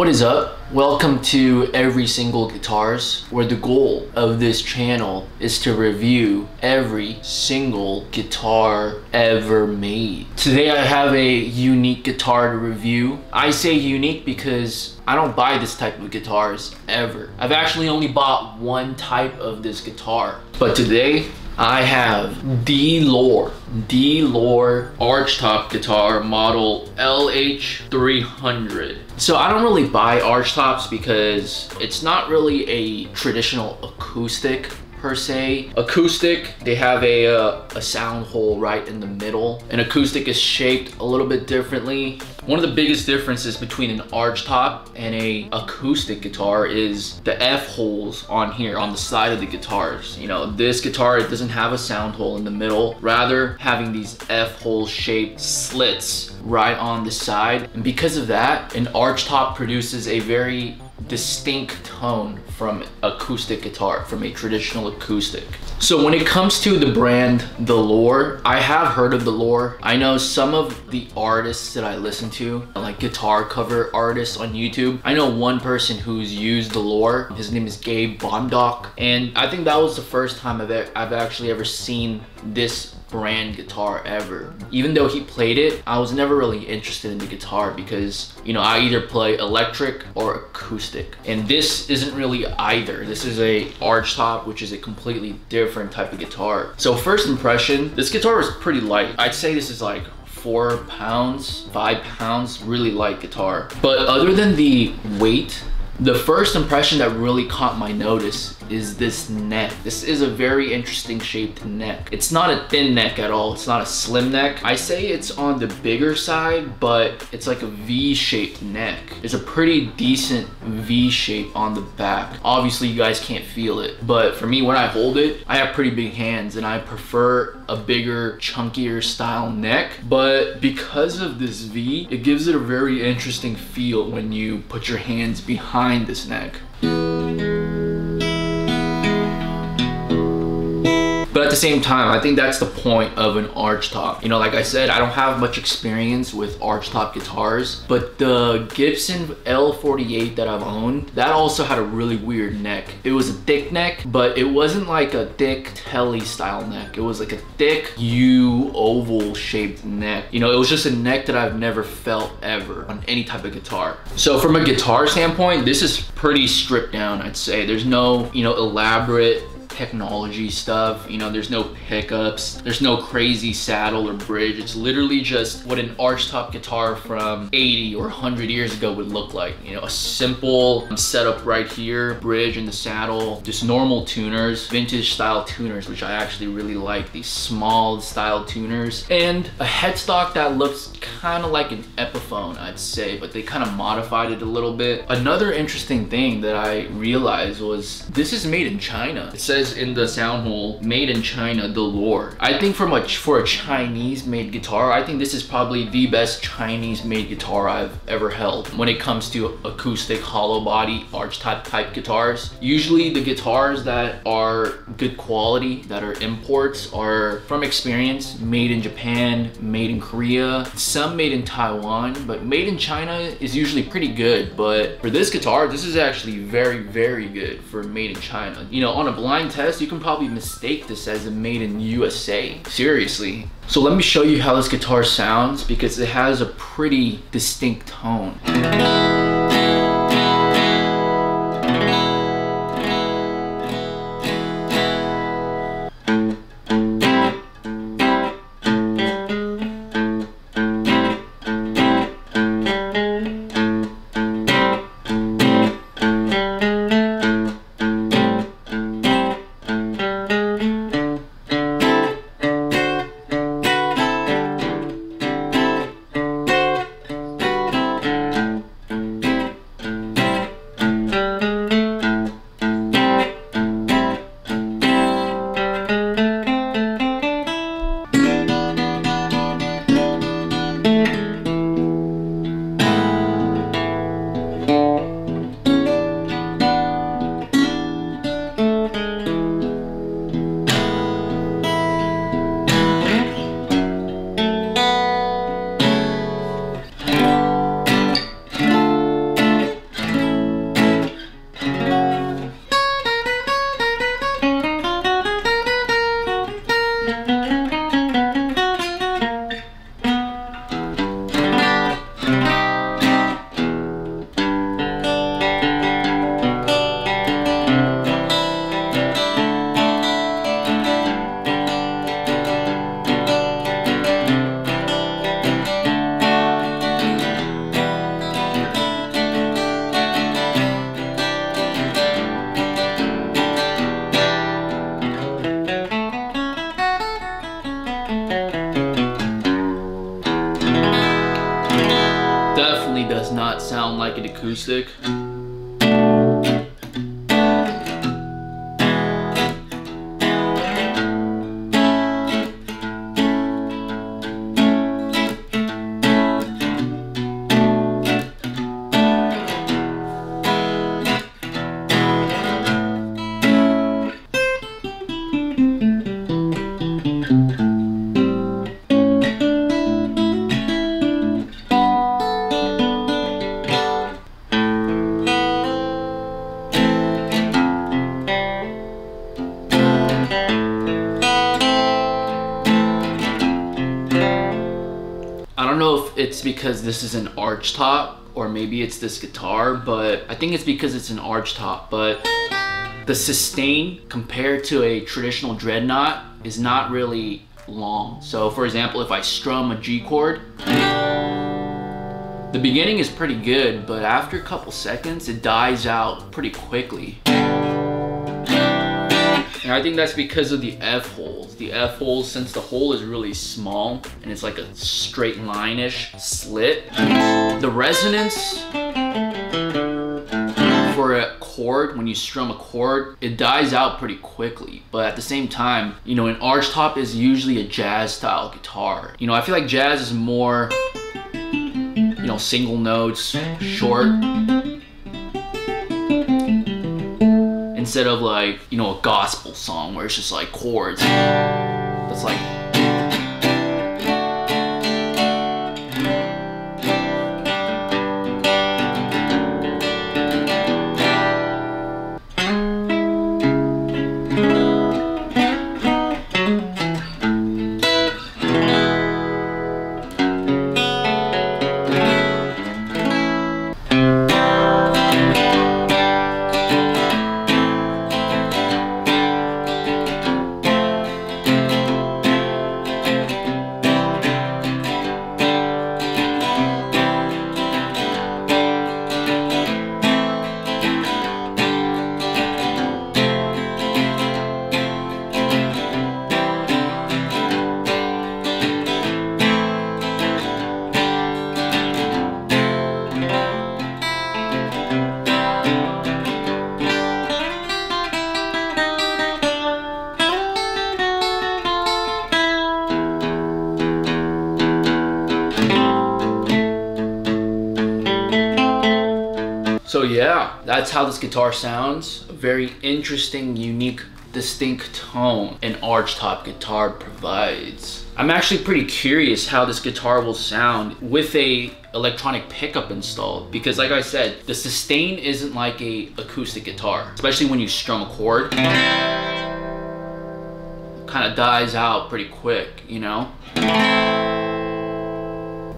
What is up? Welcome to Every Single Guitars, where the goal of this channel is to review every single guitar ever made. Today I have a unique guitar to review. I say unique because I don't buy this type of guitars ever. I've actually only bought one type of this guitar. But today I have the Loar Archtop guitar model LH-300. So I don't really buy Archtops because it's not really a traditional acoustic per se. Acoustic, they have a sound hole right in the middle. An acoustic is shaped a little bit differently. One of the biggest differences between an Archtop and a acoustic guitar is the F holes on here on the side of the guitars. You know, this guitar, it doesn't have a sound hole in the middle, rather having these F hole shaped slits right on the side. And because of that, an Archtop produces a very distinct tone from acoustic guitar, from a traditional acoustic. So when it comes to the brand, the Loar, I have heard of the Loar. I know some of the artists that I listen to, like guitar cover artists on YouTube. I know one person who's used the Loar. His name is Gabe Bondock, and I think that was the first time I've actually ever seen this brand guitar ever. Even though he played it, I was never really interested in the guitar because, you know, I either play electric or acoustic, and this isn't really either. This is a Archtop, which is a completely different type of guitar. So first impression, this guitar is pretty light. I'd say this is like 4 pounds, 5 pounds, really light guitar. But other than the weight, the first impression that really caught my notice is this neck. This is a very interesting shaped neck. It's not a thin neck at all. It's not a slim neck. I say it's on the bigger side, but it's like a V-shaped neck. It's a pretty decent V shape on the back. Obviously you guys can't feel it, but for me, when I hold it, I have pretty big hands and I prefer a bigger, chunkier style neck. But because of this V, it gives it a very interesting feel when you put your hands behind this neck. But at the same time, I think that's the point of an Archtop. You know, like I said, I don't have much experience with Archtop guitars, but the Gibson L48 that I've owned, that also had a really weird neck. It was a thick neck, but it wasn't like a thick telly style neck. It was like a thick U oval shaped neck. You know, it was just a neck that I've never felt ever on any type of guitar. So from a guitar standpoint, this is pretty stripped down, I'd say. There's no, you know, elaborate technology stuff. You know, there's no pickups, there's no crazy saddle or bridge. It's literally just what an Archtop guitar from 80 or 100 years ago would look like. You know, a simple setup right here, bridge in the saddle, just normal tuners, vintage style tuners, which I actually really like, these small style tuners, and a headstock that looks kind of like an Epiphone, I'd say, but they kind of modified it a little bit. Another interesting thing that I realized was this is made in China. It says in the sound hole, made in China, the Loar. I think for a Chinese made guitar, I think this is probably the best Chinese made guitar I've ever held. When it comes to acoustic hollow body Archtop type guitars, usually the guitars that are good quality, that are imports, are from experience made in Japan, made in Korea, some made in Taiwan, but made in China is usually pretty good. But for this guitar, this is actually very, very good for made in China. You know, on a blind test, you can probably mistake this as a made in USA. Seriously. So let me show you how this guitar sounds, because it has a pretty distinct tone. acoustic. I don't know if it's because this is an Archtop or maybe it's this guitar, but I think it's because it's an Archtop. But the sustain compared to a traditional dreadnought is not really long. So for example, if I strum a G chord, the beginning is pretty good, but after a couple seconds, it dies out pretty quickly. And I think that's because of the F holes. The F holes, since the hole is really small and it's like a straight line-ish slit, the resonance for a chord, when you strum a chord, it dies out pretty quickly. But at the same time, you know, an Archtop is usually a jazz style guitar. You know, I feel like jazz is more, you know, single notes, short, instead of like, you know, a gospel song where it's just like chords. That's like, so yeah, that's how this guitar sounds. A very interesting, unique, distinct tone an Archtop guitar provides. I'm actually pretty curious how this guitar will sound with a electronic pickup installed, because like I said, the sustain isn't like a acoustic guitar, especially when you strum a chord. It kind of dies out pretty quick, you know?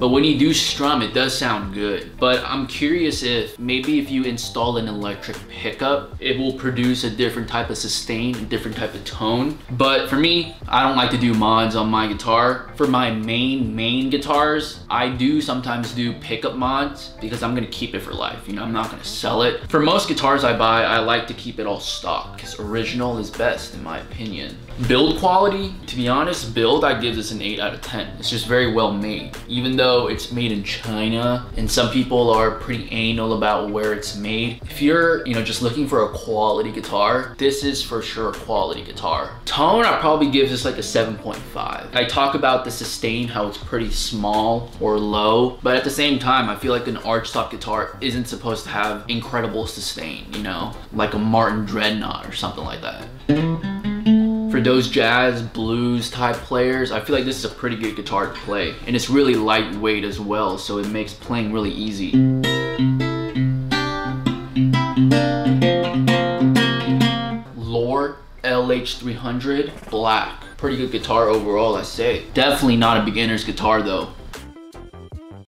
But when you do strum, it does sound good. But I'm curious if maybe if you install an electric pickup, it will produce a different type of sustain, a different type of tone. But for me, I don't like to do mods on my guitar. For my main guitars, I do sometimes do pickup mods because I'm gonna keep it for life. You know, I'm not gonna sell it. For most guitars I buy, I like to keep it all stock because original is best in my opinion. Build quality, to be honest, build, I give this an 8 out of 10. It's just very well made. Even though it's made in China and some people are pretty anal about where it's made, if you're, you know, just looking for a quality guitar, this is for sure a quality guitar. Tone, I probably give this like a 7.5. I talk about the sustain, how it's pretty small or low, but at the same time, I feel like an Archtop guitar isn't supposed to have incredible sustain, you know, like a Martin Dreadnought or something like that. For those jazz, blues type players, I feel like this is a pretty good guitar to play. And it's really lightweight as well, so it makes playing really easy. Loar LH-300 Black. Pretty good guitar overall, I say. Definitely not a beginner's guitar though.